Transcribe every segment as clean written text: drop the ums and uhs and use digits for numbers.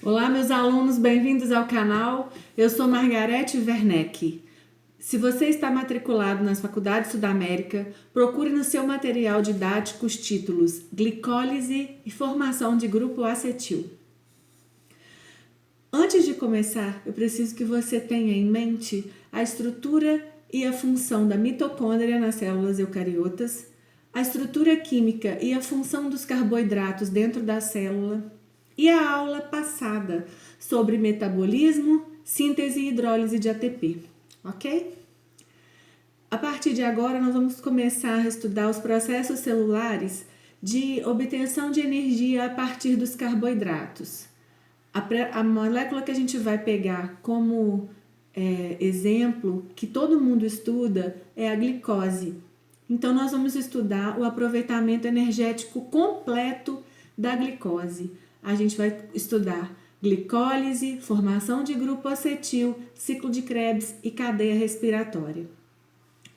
Olá, meus alunos, bem-vindos ao canal. Eu sou Margarete Werneck. Se você está matriculado nas Faculdades Sudamérica, procure no seu material didático os títulos Glicólise e Formação de Grupo Acetil. Antes de começar, eu preciso que você tenha em mente a estrutura e a função da mitocôndria nas células eucariotas, a estrutura química e a função dos carboidratos dentro da célula, e a aula passada sobre metabolismo, síntese e hidrólise de ATP, ok? A partir de agora, nós vamos começar a estudar os processos celulares de obtenção de energia a partir dos carboidratos. A molécula que a gente vai pegar como exemplo, que todo mundo estuda, é a glicose. Então, nós vamos estudar o aproveitamento energético completo da glicose. A gente vai estudar glicólise, formação de grupo acetil, ciclo de Krebs e cadeia respiratória.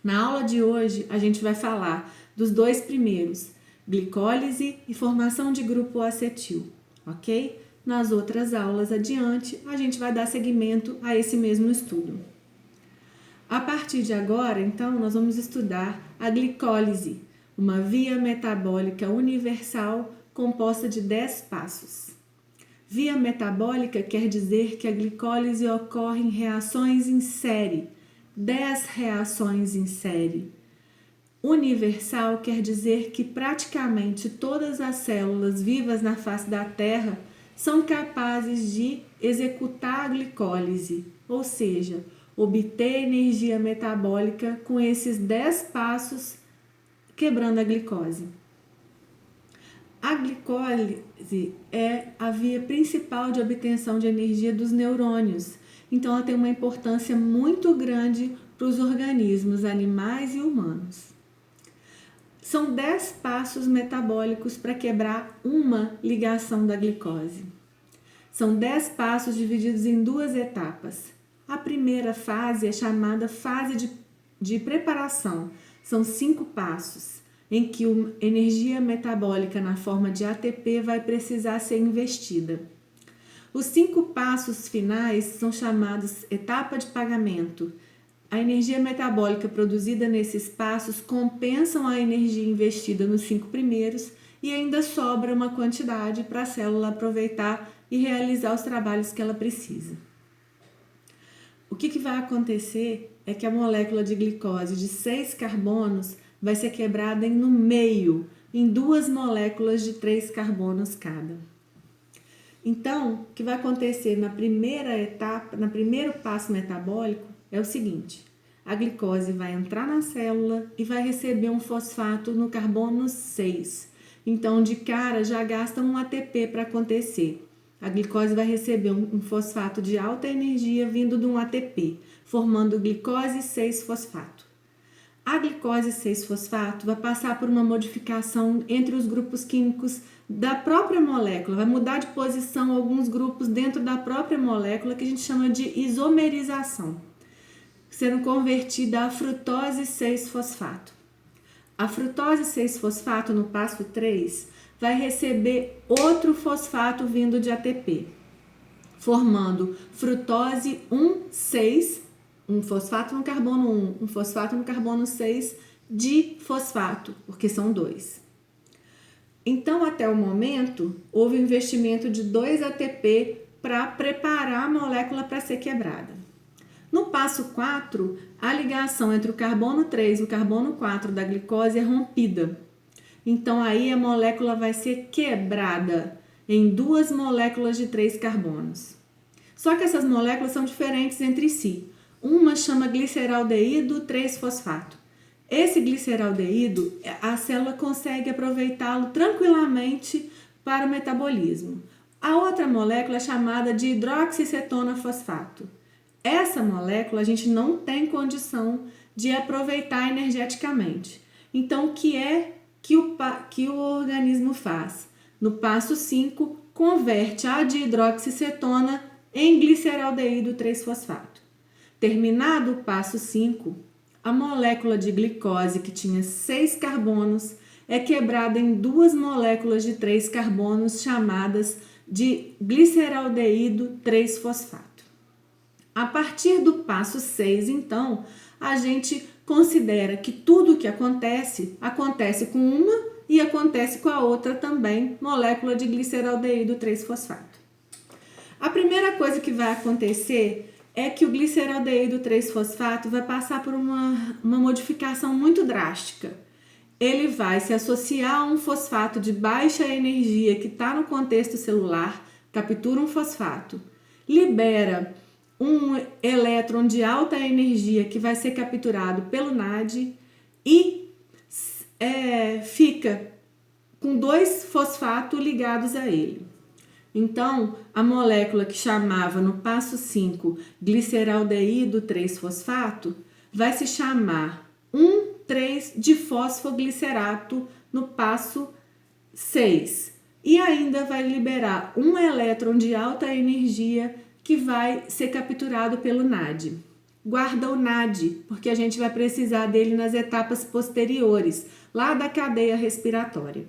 Na aula de hoje, a gente vai falar dos dois primeiros, glicólise e formação de grupo acetil, ok? Nas outras aulas adiante, a gente vai dar seguimento a esse mesmo estudo. A partir de agora, então, nós vamos estudar a glicólise, uma via metabólica universal composta de 10 passos. Via metabólica quer dizer que a glicólise ocorre em reações em série, 10 reações em série. Universal quer dizer que praticamente todas as células vivas na face da Terra são capazes de executar a glicólise, ou seja, obter energia metabólica com esses 10 passos, quebrando a glicose. A glicólise é a via principal de obtenção de energia dos neurônios, então ela tem uma importância muito grande para os organismos animais e humanos. São 10 passos metabólicos para quebrar uma ligação da glicose. São 10 passos divididos em duas etapas. A primeira fase é chamada fase de preparação. São 5 passos, em que a energia metabólica na forma de ATP vai precisar ser investida. Os 5 passos finais são chamados etapa de pagamento. A energia metabólica produzida nesses passos compensam a energia investida nos 5 primeiros e ainda sobra uma quantidade para a célula aproveitar e realizar os trabalhos que ela precisa. O que vai acontecer é que a molécula de glicose de 6 carbonos vai ser quebrada no meio, em 2 moléculas de 3 carbonos cada. Então, o que vai acontecer na primeira etapa, no primeiro passo metabólico, é o seguinte: a glicose vai entrar na célula e vai receber um fosfato no carbono 6. Então, de cara, já gasta um ATP para acontecer. A glicose vai receber um fosfato de alta energia vindo de um ATP, formando glicose 6-fosfato. A glicose 6-fosfato vai passar por uma modificação entre os grupos químicos da própria molécula, vai mudar de posição alguns grupos dentro da própria molécula, que a gente chama de isomerização, sendo convertida a frutose 6-fosfato. A frutose 6-fosfato, no passo 3, vai receber outro fosfato vindo de ATP, formando frutose 1,6, um fosfato no carbono 1, um fosfato no carbono 6 de fosfato, porque são 2. Então, até o momento, houve um investimento de 2 ATP para preparar a molécula para ser quebrada. No passo 4, a ligação entre o carbono 3 e o carbono 4 da glicose é rompida. Então, aí a molécula vai ser quebrada em 2 moléculas de 3 carbonos. Só que essas moléculas são diferentes entre si. Uma chama gliceraldeído 3-fosfato. Esse gliceraldeído, a célula consegue aproveitá-lo tranquilamente para o metabolismo. A outra molécula é chamada de hidroxicetona-fosfato. Essa molécula a gente não tem condição de aproveitar energeticamente. Então, o que é que o organismo faz? No passo 5, converte a dihidroxicetona em gliceraldeído 3-fosfato. Terminado o passo 5, a molécula de glicose, que tinha 6 carbonos, é quebrada em 2 moléculas de 3 carbonos chamadas de gliceraldeído 3-fosfato. A partir do passo 6, então, a gente considera que tudo que acontece com uma e acontece com a outra também, molécula de gliceraldeído 3-fosfato. A primeira coisa que vai acontecer é que o gliceraldeído 3-fosfato vai passar por uma modificação muito drástica. Ele vai se associar a um fosfato de baixa energia que está no contexto celular, captura um fosfato, libera um elétron de alta energia que vai ser capturado pelo NAD e fica com 2 fosfatos ligados a ele. Então, a molécula que chamava no passo 5 gliceraldeído 3-fosfato vai se chamar 1,3-difosfoglicerato no passo 6 e ainda vai liberar um elétron de alta energia que vai ser capturado pelo NAD. Guarda o NAD, porque a gente vai precisar dele nas etapas posteriores, lá da cadeia respiratória.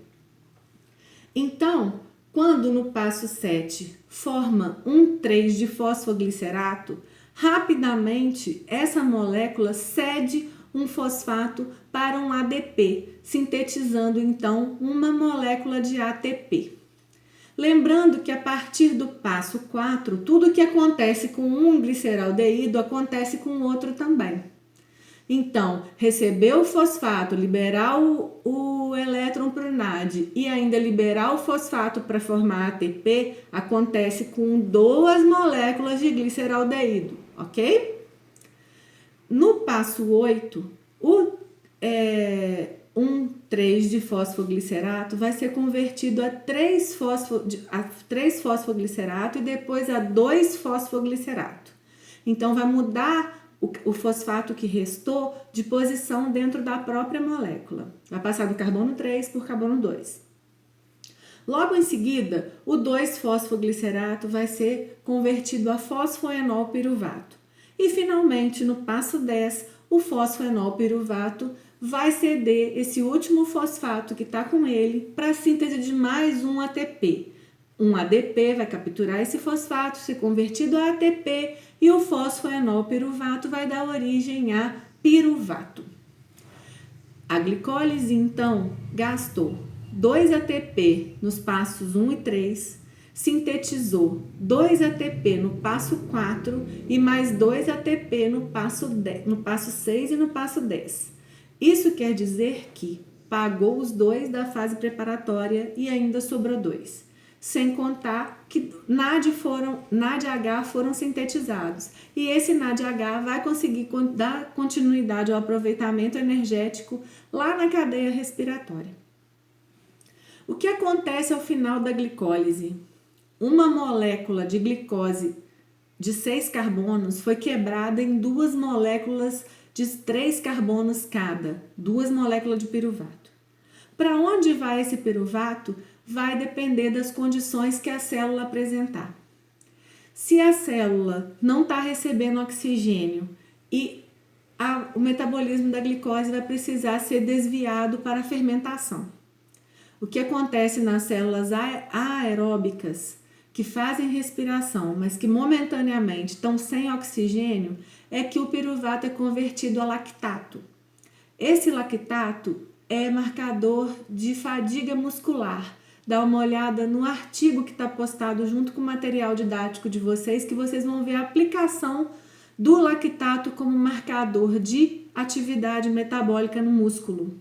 Então, quando no passo 7 forma 1,3-difosfoglicerato, rapidamente essa molécula cede um fosfato para um ADP, sintetizando então uma molécula de ATP. Lembrando que a partir do passo 4, tudo que acontece com um gliceraldeído acontece com o outro também. Então, receber o fosfato, liberar o elétron para o NAD e ainda liberar o fosfato para formar ATP, acontece com 2 moléculas de gliceraldeído, ok? No passo 8, o 1,3-difosfoglicerato vai ser convertido a 3-fosfoglicerato e depois a 2-fosfoglicerato. Então, vai mudar o fosfato que restou de posição dentro da própria molécula. Vai passar do carbono 3 por carbono 2. Logo em seguida, o 2-fosfoglicerato vai ser convertido a fosfoenolpiruvato. E finalmente, no passo 10, o fosfoenolpiruvato vai ceder esse último fosfato que está com ele para a síntese de mais um ATP. Um ADP vai capturar esse fosfato, ser convertido a ATP e o fosfoenolpiruvato vai dar origem a piruvato. A glicólise, então, gastou 2 ATP nos passos 1 e 3, sintetizou 2 ATP no passo 4 e mais 2 ATP no passo 6 e no passo 10. Isso quer dizer que pagou os 2 da fase preparatória e ainda sobrou 2. Sem contar que NADH foram sintetizados. E esse NADH vai conseguir dar continuidade ao aproveitamento energético lá na cadeia respiratória. O que acontece ao final da glicólise? Uma molécula de glicose de 6 carbonos foi quebrada em 2 moléculas de 3 carbonos cada, 2 moléculas de piruvato. Para onde vai esse piruvato? Vai depender das condições que a célula apresentar. Se a célula não está recebendo oxigênio e o metabolismo da glicose vai precisar ser desviado para a fermentação. O que acontece nas células aeróbicas que fazem respiração, mas que momentaneamente estão sem oxigênio, é que o piruvato é convertido a lactato. Esse lactato é marcador de fadiga muscular. Dá uma olhada no artigo que está postado junto com o material didático de vocês, que vocês vão ver a aplicação do lactato como marcador de atividade metabólica no músculo.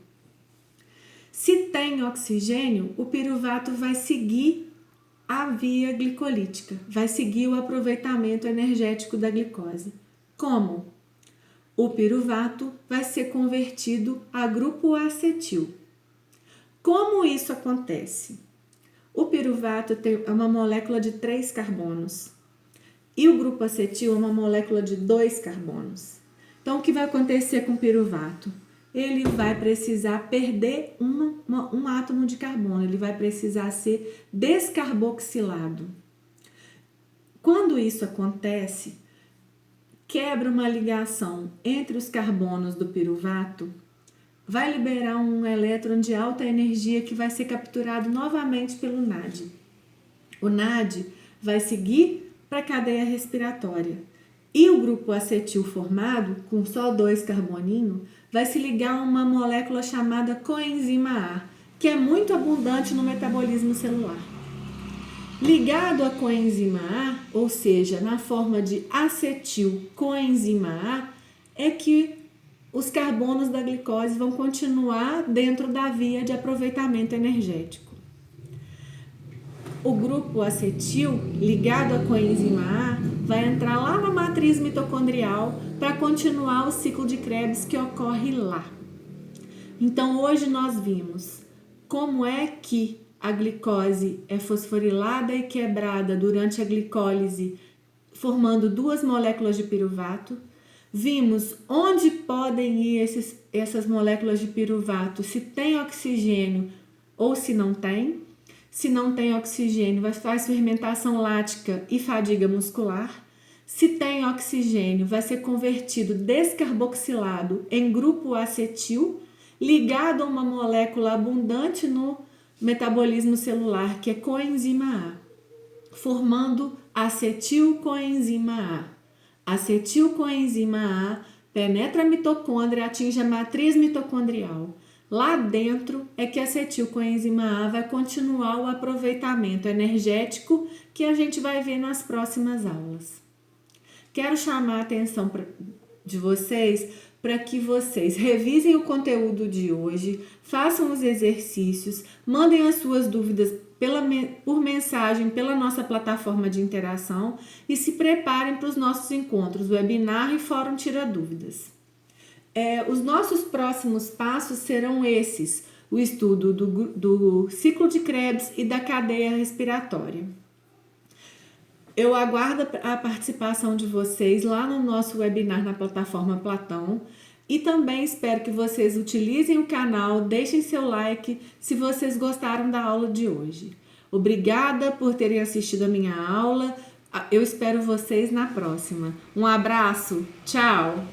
Se tem oxigênio, o piruvato vai seguir a via glicolítica, vai seguir o aproveitamento energético da glicose. Como? O piruvato vai ser convertido a grupo acetil. Como isso acontece? O piruvato é uma molécula de 3 carbonos e o grupo acetil é uma molécula de 2 carbonos. Então, o que vai acontecer com o piruvato? Ele vai precisar perder um átomo de carbono, ele vai precisar ser descarboxilado. Quando isso acontece, quebra uma ligação entre os carbonos do piruvato, vai liberar um elétron de alta energia que vai ser capturado novamente pelo NAD. O NAD vai seguir para a cadeia respiratória. E o grupo acetil formado, com só 2 carboninhos, vai se ligar a uma molécula chamada coenzima A, que é muito abundante no metabolismo celular. Ligado à coenzima A, ou seja, na forma de acetilcoenzima A, é que os carbonos da glicose vão continuar dentro da via de aproveitamento energético. O grupo acetil, ligado à coenzima A, vai entrar lá na matriz mitocondrial para continuar o ciclo de Krebs que ocorre lá. Então, hoje nós vimos como é que a glicose é fosforilada e quebrada durante a glicólise, formando 2 moléculas de piruvato. Vimos onde podem ir essas moléculas de piruvato, se tem oxigênio ou se não tem. Se não tem oxigênio, faz fermentação lática e fadiga muscular. Se tem oxigênio, vai ser convertido descarboxilado em grupo acetil, ligado a uma molécula abundante no metabolismo celular, que é coenzima A, formando acetilcoenzima A. Acetilcoenzima A penetra a mitocôndria e atinge a matriz mitocondrial. Lá dentro é que a acetilcoenzima A vai continuar o aproveitamento energético que a gente vai ver nas próximas aulas. Quero chamar a atenção de vocês para que vocês revisem o conteúdo de hoje, façam os exercícios, mandem as suas dúvidas por mensagem pela nossa plataforma de interação e se preparem para os nossos encontros, webinar e fórum Tira Dúvidas. Os nossos próximos passos serão esses: o estudo do ciclo de Krebs e da cadeia respiratória. Eu aguardo a participação de vocês lá no nosso webinar na plataforma Platão e também espero que vocês utilizem o canal, deixem seu like se vocês gostaram da aula de hoje. Obrigada por terem assistido a minha aula. Eu espero vocês na próxima. Um abraço, tchau!